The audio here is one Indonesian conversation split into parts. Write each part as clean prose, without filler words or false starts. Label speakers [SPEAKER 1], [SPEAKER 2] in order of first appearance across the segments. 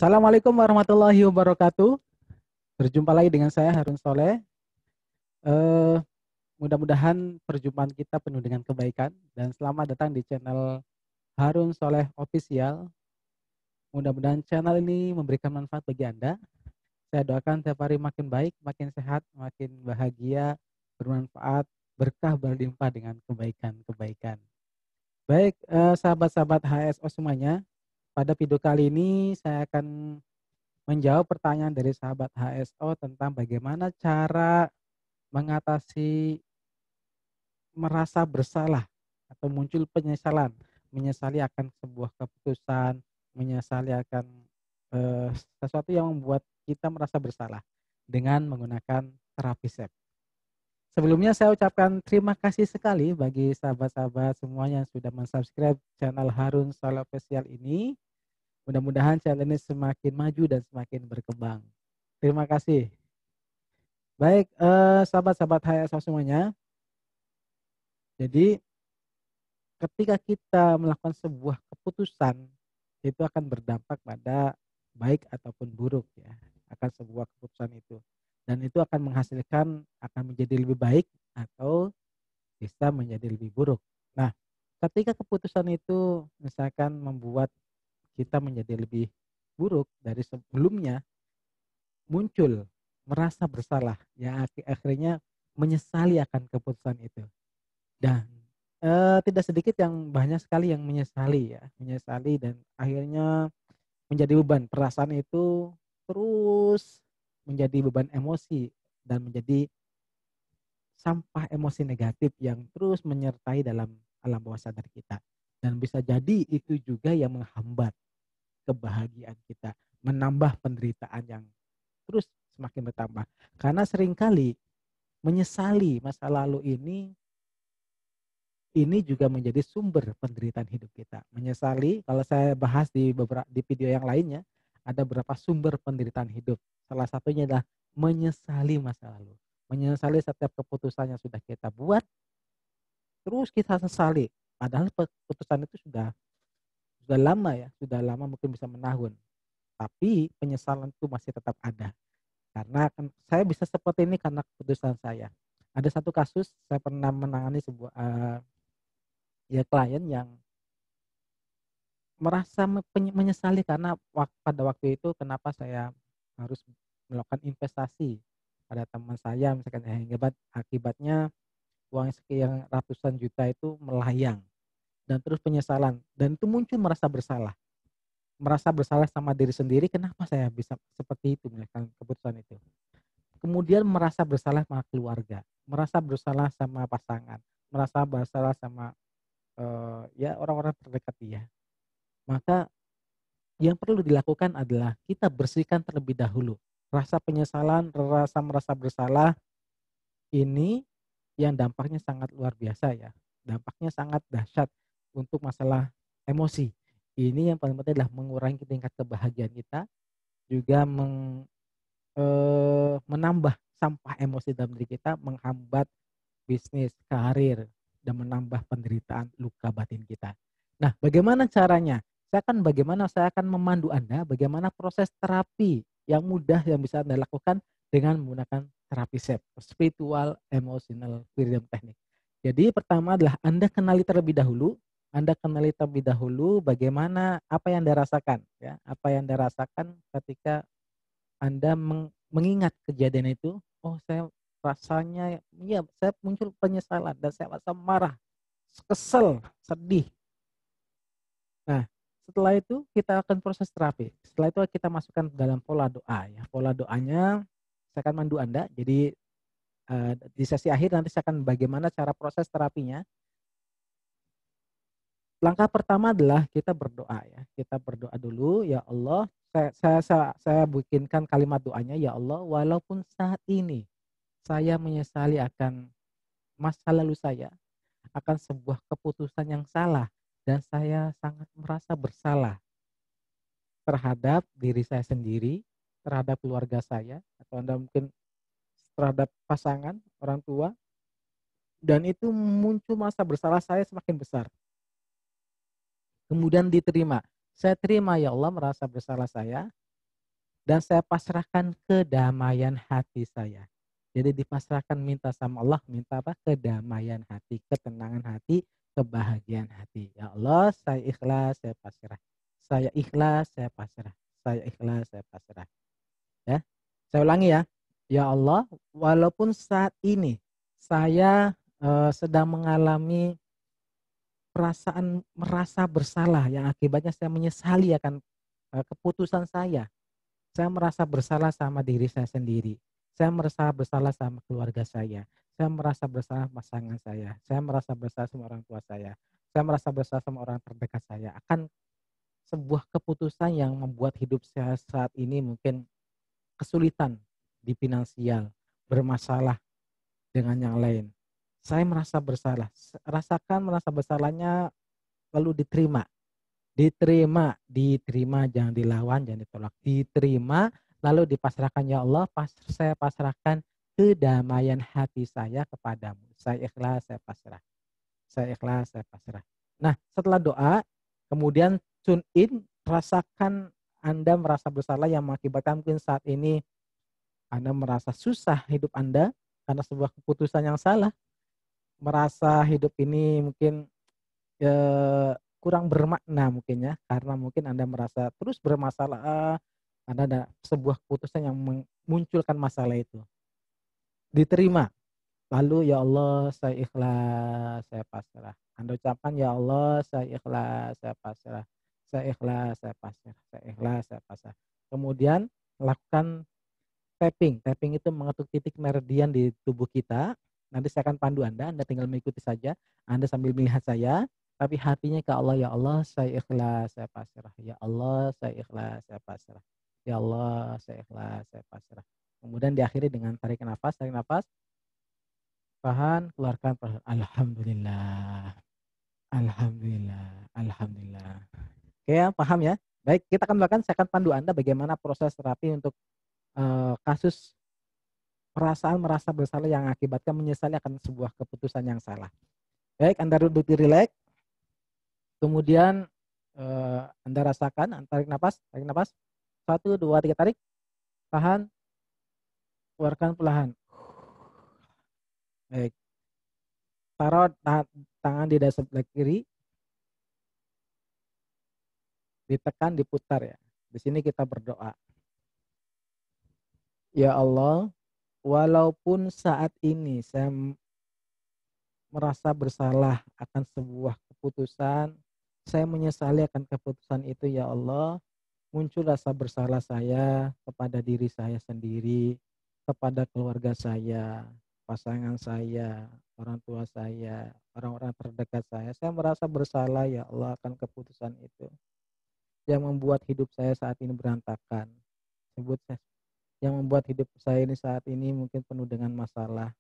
[SPEAKER 1] Assalamualaikum warahmatullahi wabarakatuh. Berjumpa lagi dengan saya Harun Soleh. Eh, Mudah-mudahan perjumpaan kita penuh dengan kebaikan dan selamat datang di channel Harun Soleh Official. Mudah-mudahan channel ini memberikan manfaat bagi Anda. Saya doakan tiap hari makin baik, makin sehat, makin bahagia, bermanfaat, berkah berlimpah dengan kebaikan-kebaikan. Baik, sahabat-sahabat HSO semuanya, pada video kali ini saya akan menjawab pertanyaan dari sahabat HSO tentang bagaimana cara mengatasi merasa bersalah atau muncul penyesalan, menyesali akan sebuah keputusan, menyesali akan sesuatu yang membuat kita merasa bersalah dengan menggunakan terapi SEP. Sebelumnya saya ucapkan terima kasih sekali bagi sahabat-sahabat semuanya yang sudah mensubscribe channel Harun Soleh Official ini. Mudah-mudahan channel ini semakin maju dan semakin berkembang. Terima kasih. Baik, sahabat-sahabat HSO semuanya. Jadi ketika kita melakukan sebuah keputusan, itu akan berdampak pada baik ataupun buruk ya, akan sebuah keputusan itu. Dan itu akan menghasilkan akan menjadi lebih baik atau bisa menjadi lebih buruk. Nah, ketika keputusan itu misalkan membuat kita menjadi lebih buruk dari sebelumnya, muncul merasa bersalah yang akhirnya menyesali akan keputusan itu. Dan tidak sedikit yang banyak sekali yang menyesali ya, menyesali dan akhirnya menjadi beban. Perasaan itu terus menjadi beban emosi dan menjadi sampah emosi negatif yang terus menyertai dalam alam bawah sadar kita. Dan bisa jadi itu juga yang menghambat kebahagiaan kita, menambah penderitaan yang terus semakin bertambah. Karena seringkali menyesali masa lalu ini juga menjadi sumber penderitaan hidup kita. Menyesali, kalau saya bahas di video yang lainnya, ada beberapa sumber penderitaan hidup. Salah satunya adalah menyesali masa lalu. Menyesali setiap keputusan yang sudah kita buat, terus kita sesali. Padahal keputusan itu sudah lama ya, sudah lama mungkin bisa menahun. Tapi penyesalan itu masih tetap ada. Karena saya bisa seperti ini karena keputusan saya. Ada satu kasus saya pernah menangani sebuah ya klien yang merasa menyesali karena pada waktu itu kenapa saya harus melakukan investasi pada teman saya, misalkan akibatnya uang sekian ratusan juta itu melayang dan terus penyesalan dan itu muncul merasa bersalah sama diri sendiri, kenapa saya bisa seperti itu melakukan keputusan itu. Kemudian merasa bersalah sama keluarga, merasa bersalah sama pasangan, merasa bersalah sama ya orang-orang terdekat dia. Maka yang perlu dilakukan adalah kita bersihkan terlebih dahulu. Rasa penyesalan, rasa merasa bersalah ini yang dampaknya sangat luar biasa ya. Dampaknya sangat dahsyat untuk masalah emosi. Ini yang paling penting adalah mengurangi tingkat kebahagiaan kita, juga menambah sampah emosi dalam diri kita, menghambat bisnis, karir, dan menambah penderitaan luka batin kita. Nah, bagaimana caranya? Saya akan memandu Anda bagaimana proses terapi yang mudah yang bisa Anda lakukan dengan menggunakan terapi SEP, Spiritual Emotional Freedom Technique. Jadi pertama adalah Anda kenali terlebih dahulu, bagaimana apa yang Anda rasakan ya, apa yang Anda rasakan ketika Anda mengingat kejadian itu. Oh, saya rasanya ya saya muncul penyesalan dan saya rasa marah, kesel, sedih. Nah, setelah itu kita akan proses terapi. Setelah itu kita masukkan dalam pola doa ya. Pola doanya saya akan mandu Anda. Jadi di sesi akhir nanti saya akan bagaimana cara proses terapinya. Langkah pertama adalah kita berdoa ya. Kita berdoa dulu, ya Allah, saya bikinkan kalimat doanya, ya Allah, walaupun saat ini saya menyesali akan masa lalu saya, akan sebuah keputusan yang salah dan saya sangat merasa bersalah terhadap diri saya sendiri, terhadap keluarga saya, atau Anda mungkin terhadap pasangan, orang tua, dan itu muncul merasa bersalah saya semakin besar. Kemudian diterima. Saya terima ya Allah merasa bersalah saya. dan saya pasrahkan kedamaian hati saya. Jadi dipasrahkan, minta sama Allah, minta apa? Kedamaian hati, ketenangan hati, kebahagiaan hati. Ya Allah, saya ikhlas, saya pasrah. Saya ikhlas, saya pasrah. Saya ikhlas, saya pasrah. Ya. Saya ulangi ya. Ya Allah, walaupun saat ini saya sedang mengalami perasaan merasa bersalah yang akibatnya saya menyesali akan keputusan saya. Saya merasa bersalah sama diri saya sendiri. Saya merasa bersalah sama keluarga saya. Saya merasa bersalah sama pasangan saya. Saya merasa bersalah sama orang tua saya. Saya merasa bersalah sama orang terdekat saya akan sebuah keputusan yang membuat hidup saya saat ini mungkin kesulitan di finansial, bermasalah dengan yang lain. Saya merasa bersalah. Rasakan merasa bersalahnya lalu diterima. Diterima, jangan dilawan, jangan ditolak. Diterima, lalu dipasrahkan, ya Allah, saya pasrahkan kedamaian hati saya kepadamu. Saya ikhlas, saya pasrah. Saya ikhlas, saya pasrah. Nah, setelah doa, kemudian tune in, rasakan Anda merasa bersalah yang mengakibatkan mungkin saat ini Anda merasa susah hidup Anda karena sebuah keputusan yang salah. Merasa hidup ini mungkin kurang bermakna mungkin ya, karena mungkin Anda merasa terus bermasalah, Anda ada sebuah keputusan yang memunculkan masalah itu. Diterima, lalu ya Allah saya ikhlas, saya pasrah. Anda ucapkan ya Allah saya ikhlas, saya pasrah. Saya ikhlas, saya pasrah. Saya ikhlas, saya pasrah. Kemudian lakukan tapping. Tapping itu mengetuk titik meridian di tubuh kita. Nanti saya akan pandu Anda tinggal mengikuti saja. Anda sambil melihat saya, tapi hatinya ke Allah, ya Allah saya ikhlas, saya pasrah. Ya Allah saya ikhlas, saya pasrah. Ya Allah saya ikhlas, saya pasrah. Kemudian diakhiri dengan tarik nafas, tahan, keluarkan perlahan. Alhamdulillah, alhamdulillah, alhamdulillah. Oke ya, paham ya? Baik, kita akan melakukan, saya akan pandu Anda bagaimana proses terapi untuk kasus perasaan merasa bersalah yang mengakibatkan menyesali akan sebuah keputusan yang salah. Baik, Anda duduk di rileks, kemudian Anda rasakan, tarik nafas, 1, 2, 3, tarik, tahan, keluarkan perlahan. Baik, taruh tangan di dada sebelah kiri, ditekan, diputar ya. Di sini kita berdoa. Ya Allah, walaupun saat ini saya merasa bersalah akan sebuah keputusan, saya menyesali akan keputusan itu ya Allah. Muncul rasa bersalah saya kepada diri saya sendiri, kepada keluarga saya, pasangan saya, orang tua saya, orang-orang terdekat saya. Saya merasa bersalah ya Allah akan keputusan itu yang membuat hidup saya saat ini berantakan. Yang membuat hidup saya ini saat ini mungkin penuh dengan masalah.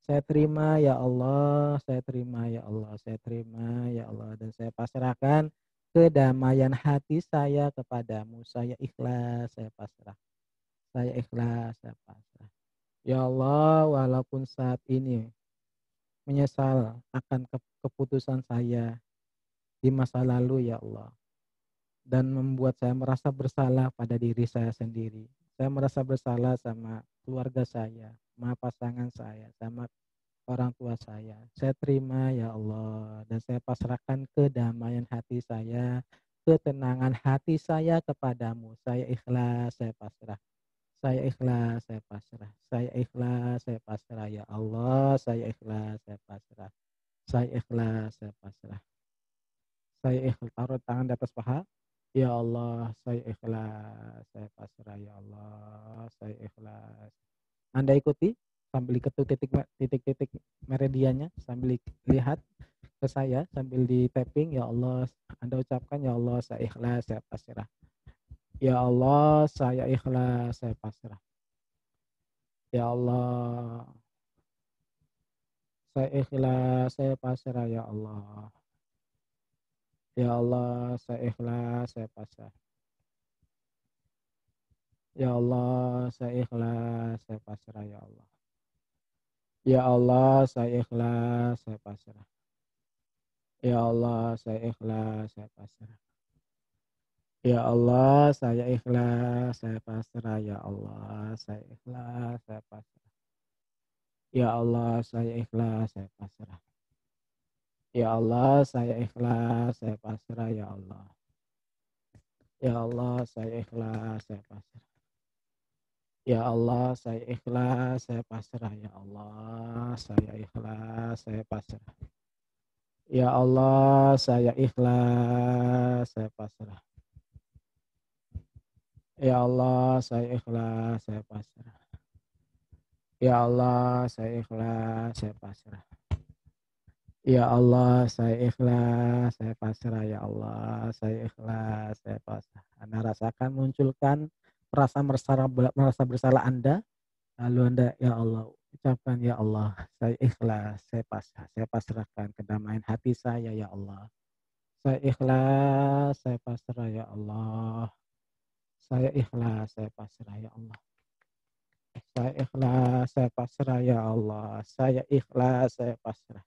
[SPEAKER 1] Saya terima ya Allah, saya terima ya Allah, saya terima ya Allah, dan saya pasrahkan kedamaian hati saya kepadamu. Saya ikhlas, saya pasrah. Saya ikhlas, saya pasrah. Ya Allah, walaupun saat ini menyesal akan keputusan saya di masa lalu ya Allah, dan membuat saya merasa bersalah pada diri saya sendiri. Saya merasa bersalah sama keluarga saya, sama pasangan saya, sama orang tua saya. Saya terima ya Allah, dan saya pasrahkan kedamaian hati saya, ketenangan hati saya kepadamu. Saya ikhlas, saya pasrah. Saya ikhlas, saya pasrah. Saya ikhlas, saya pasrah ya Allah. Saya ikhlas, saya pasrah. Saya ikhlas, saya pasrah. Saya ikhlas, taruh tangan di atas paha. Ya Allah, saya ikhlas, saya pasrah ya Allah. Saya ikhlas. Anda ikuti sambil ketuk titik-titik meridiannya, sambil lihat ke saya, sambil di tapping. Ya Allah, Anda ucapkan ya Allah saya ikhlas, saya pasrah. Ya Allah saya ikhlas, saya pasrah. Ya Allah saya ikhlas, saya pasrah ya Allah. Ya Allah saya ikhlas, saya pasrah. Ya Allah saya ikhlas, saya pasrah ya Allah. Ya Allah saya ikhlas, saya pasrah. Ya Allah saya ikhlas, saya pasrah. Ya Allah, saya ikhlas, saya pasrah. Ya Allah, saya ikhlas, saya pasrah. Ya Allah, saya ikhlas, saya pasrah. Ya Allah, saya ikhlas, saya pasrah. Ya Allah. Ya Allah, saya ikhlas, saya pasrah. Ya Allah, saya ikhlas, saya pasrah. Ya Allah, saya ikhlas, saya pasrah. Ya Allah, saya ikhlas, saya pasrah. Ya Allah, saya ikhlas, saya pasrah. Ya Allah, saya ikhlas, saya pasrah. Ya Allah, saya ikhlas, saya pasrah. Ya Allah, saya ikhlas, saya pasrah. Anda rasakan munculkan merasa bersalah Anda. Lalu Anda, ya Allah, ucapkan, ya Allah, saya ikhlas, saya pasrah, saya pasrahkan kedamaian hati saya, ya Allah. Saya ikhlas, saya pasrah, ya Allah. Saya ikhlas, saya pasrah, ya Allah. Saya ikhlas, saya pasrah, ya Allah. Saya ikhlas, saya pasrah.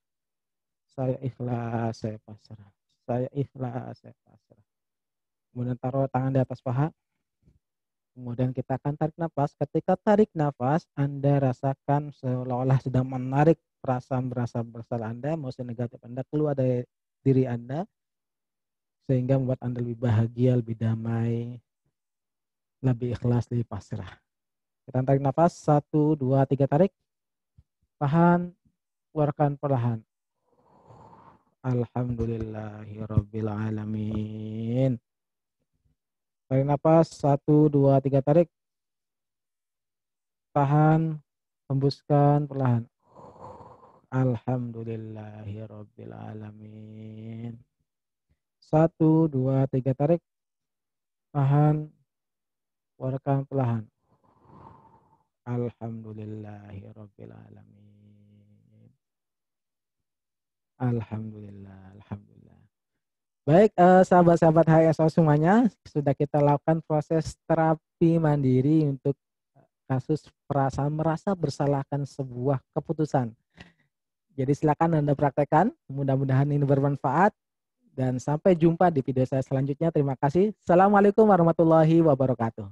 [SPEAKER 1] Saya ikhlas, saya pasrah. Saya ikhlas, saya pasrah. Kemudian taruh tangan di atas paha. Kemudian kita akan tarik nafas. Ketika tarik nafas, Anda rasakan seolah-olah sedang menarik perasaan berasa bersalah Anda, emosi negatif Anda keluar dari diri Anda, sehingga membuat Anda lebih bahagia, lebih damai, lebih ikhlas, lebih pasrah. Kita tarik nafas, 1, 2, 3, tarik. Tahan, keluarkan perlahan. Alhamdulillahirabbil alamin. Tarik nafas, 1, 2, 3, tarik. Tahan, hembuskan perlahan. Alhamdulillahirabbil alamin. 1, 2, 3, tarik. Tahan, keluarkan perlahan. Alhamdulillahirabbil alamin. Alhamdulillah, alhamdulillah. Baik, sahabat-sahabat HSO semuanya, sudah kita lakukan proses terapi mandiri untuk kasus merasa bersalahkan sebuah keputusan. Jadi silakan Anda praktekkan, mudah-mudahan ini bermanfaat dan sampai jumpa di video saya selanjutnya. Terima kasih. Assalamualaikum warahmatullahi wabarakatuh.